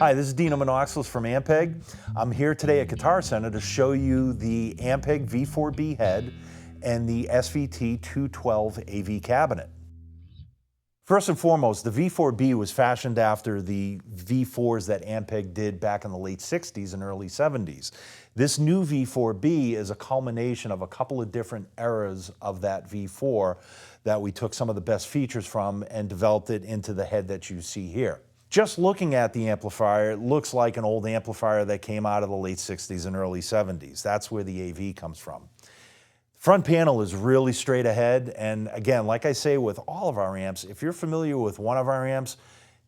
Hi, this is Dino Minoxidil from Ampeg. I'm here today at Guitar Center to show you the Ampeg V4B head and the SVT 212 AV cabinet. First and foremost, the V4B was fashioned after the V4s that Ampeg did back in the late 60s and early 70s. This new V4B is a culmination of a couple of different eras of that V4 that we took some of the best features from and developed it into the head that you see here. Just looking at the amplifier, it looks like an old amplifier that came out of the late 60s and early 70s. That's where the AV comes from. Front panel is really straight ahead, and again, like I say with all of our amps, if you're familiar with one of our amps,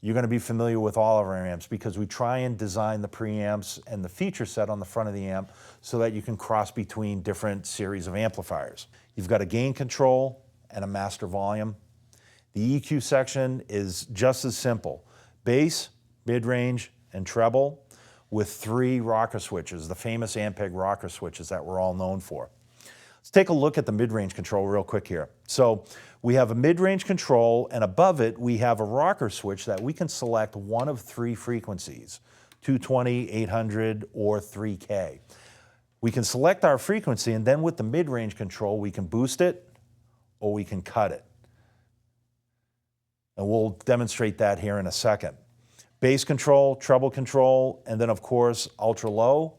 you're going to be familiar with all of our amps because we try and design the preamps and the feature set on the front of the amp so that you can cross between different series of amplifiers. You've got a gain control and a master volume. The EQ section is just as simple. Bass, mid-range, and treble with 3 rocker switches, the famous Ampeg rocker switches that we're all known for. Let's take a look at the mid-range control real quick here. So we have a mid-range control, and above it we have a rocker switch that we can select one of 3 frequencies, 220, 800, or 3K. We can select our frequency, and then with the mid-range control we can boost it or we can cut it. And we'll demonstrate that here in a second. Bass control, treble control, and then of course ultra low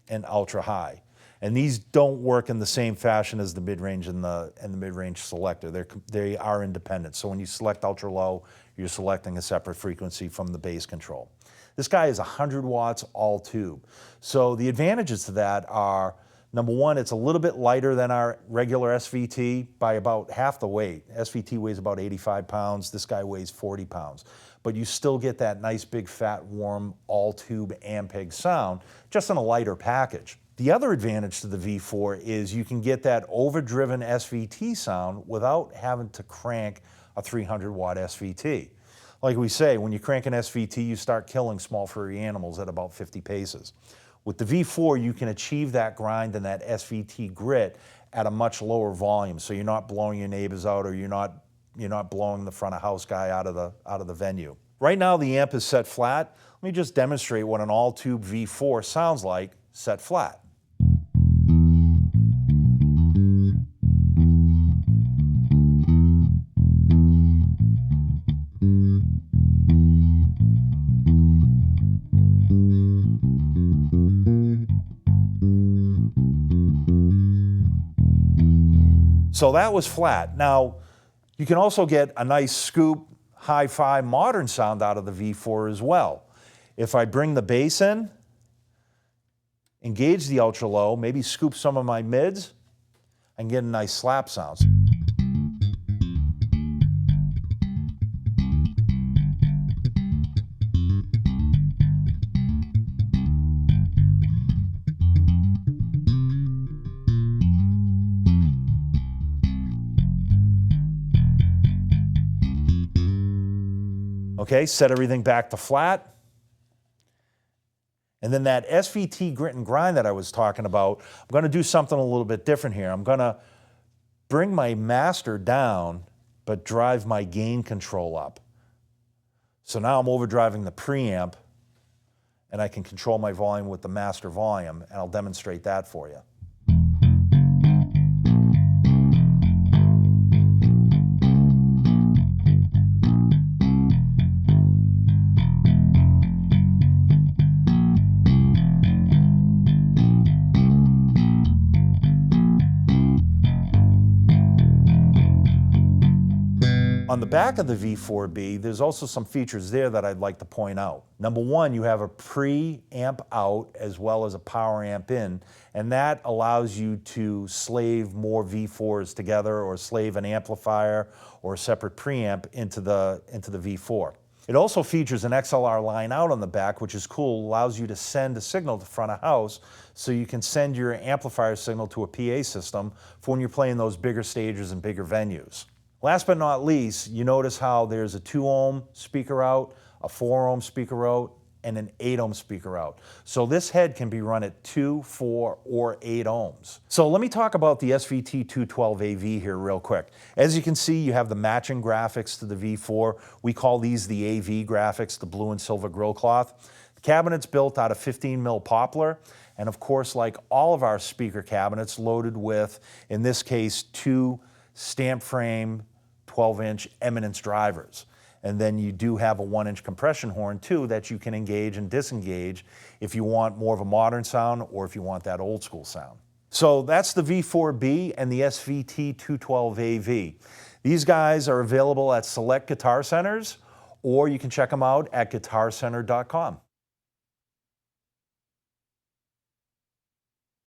and ultra high. And these don't work in the same fashion as the mid-range and the mid-range selector. They are independent. So when you select ultra low, you're selecting a separate frequency from the bass control. This guy is 100 watts all tube. So the advantages to that are, number one, it's a little bit lighter than our regular SVT by about half the weight. SVT weighs about 85 pounds, this guy weighs 40 pounds. But you still get that nice big fat warm all-tube Ampeg sound, just in a lighter package. The other advantage to the V4 is you can get that overdriven SVT sound without having to crank a 300 watt SVT. Like we say, when you crank an SVT, you start killing small furry animals at about 50 paces. With the V4, you can achieve that grind and that SVT grit at a much lower volume, so you're not blowing your neighbors out or you're not blowing the front of house guy out of the venue. Right now the amp is set flat. Let me just demonstrate what an all-tube V4 sounds like set flat. So that was flat. Now, you can also get a nice scoop, hi-fi, modern sound out of the V4 as well. If I bring the bass in, engage the ultra low, maybe scoop some of my mids, and get a nice slap sound. Okay, set everything back to flat. And then that SVT grit and grind that I was talking about, I'm going to do something a little bit different here. I'm going to bring my master down, but drive my gain control up. So now I'm overdriving the preamp, and I can control my volume with the master volume, and I'll demonstrate that for you. On the back of the V4B, there's also some features there that I'd like to point out. Number one, you have a pre-amp out as well as a power amp in, and that allows you to slave more V4s together or slave an amplifier or a separate preamp into the V4. It also features an XLR line out on the back, which is cool, allows you to send a signal to front of house so you can send your amplifier signal to a PA system for when you're playing those bigger stages and bigger venues. Last but not least, you notice how there's a 2 ohm speaker out, a 4 ohm speaker out, and an 8 ohm speaker out. So this head can be run at 2, 4, or 8 ohms. So let me talk about the SVT 212 AV here real quick. As you can see, you have the matching graphics to the V4. We call these the AV graphics, the blue and silver grill cloth. Cabinet's built out of 15 mil poplar, and of course, like all of our speaker cabinets, loaded with, in this case, 2 stamp frame 12-inch eminence drivers. And then you do have a 1-inch compression horn too that you can engage and disengage if you want more of a modern sound or if you want that old school sound. So that's the V4B and the SVT212AV. These guys are available at select guitar centers, or you can check them out at guitarcenter.com.